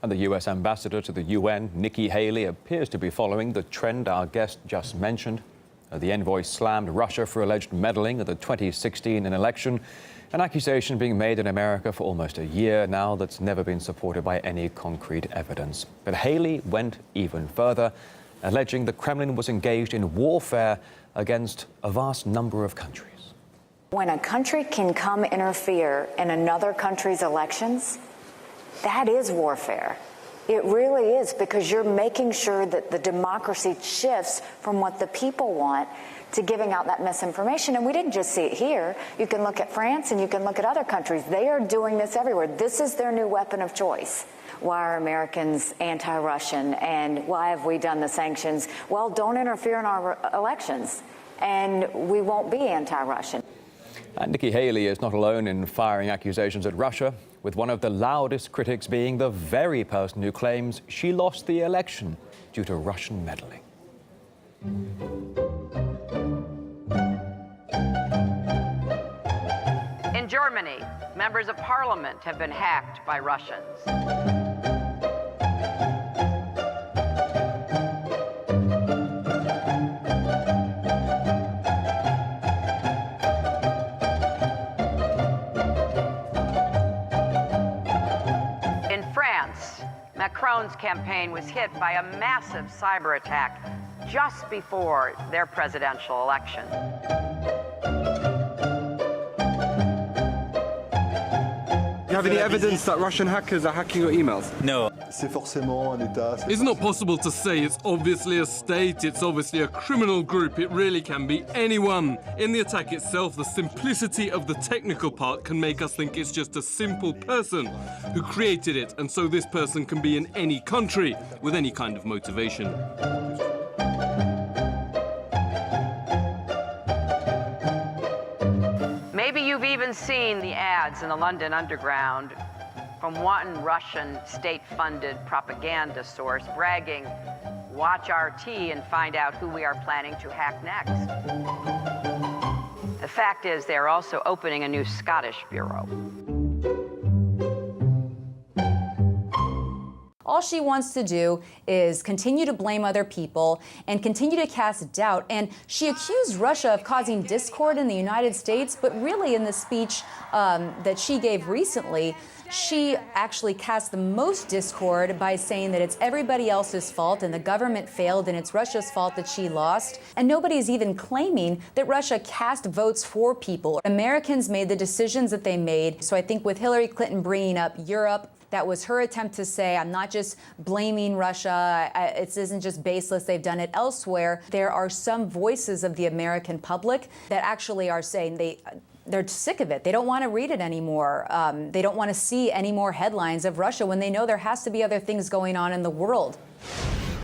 And the U.S. ambassador to the UN, Nikki Haley, appears to be following the trend our guest just mentioned. The envoy slammed Russia for alleged meddling at the 2016 election, an accusation being made in America for almost a year now that's never been supported by any concrete evidence. But Haley went even further, alleging the Kremlin was engaged in warfare against a vast number of countries. When a country can come interfere in another country's elections, that is warfare. It really is, because you're making sure that the democracy shifts from what the people want to giving out that misinformation. And we didn't just see it here. You can look at France and you can look at other countries. They are doing this everywhere. This is their new weapon of choice. Why are Americans anti-Russian, and why have we done the sanctions? Well, don't interfere in our elections and we won't be anti-Russian. And Nikki Haley is not alone in firing accusations at Russia, with one of the loudest critics being the very person who claims she lost the election due to Russian meddling. In Germany, members of parliament have been hacked by Russians. Macron's campaign was hit by a massive cyber attack just before their presidential election. Do you have any evidence that Russian hackers are hacking your emails? No. It's not possible to say. It's obviously a state, it's obviously a criminal group. It really can be anyone. In the attack itself, the simplicity of the technical part can make us think it's just a simple person who created it, and so this person can be in any country with any kind of motivation. Maybe you've even seen the ads in the London Underground from one Russian state-funded propaganda source bragging, "Watch RT and find out who we are planning to hack next." The fact is, they're also opening a new Scottish bureau. All she wants to do is continue to blame other people and continue to cast doubt. And she accused Russia of causing discord in the United States, but really in the speech that she gave recently, she actually cast the most discord by saying that it's everybody else's fault and the government failed and it's Russia's fault that she lost. And nobody's even claiming that Russia cast votes for people. Americans made the decisions that they made. So I think with Hillary Clinton bringing up Europe, that was her attempt to say, I'm not just blaming Russia, it isn't just baseless, they've done it elsewhere. There are some voices of the American public that actually are saying they're sick of it. They don't want to read it anymore. They don't want to see any more headlines of Russia when they know there has to be other things going on in the world.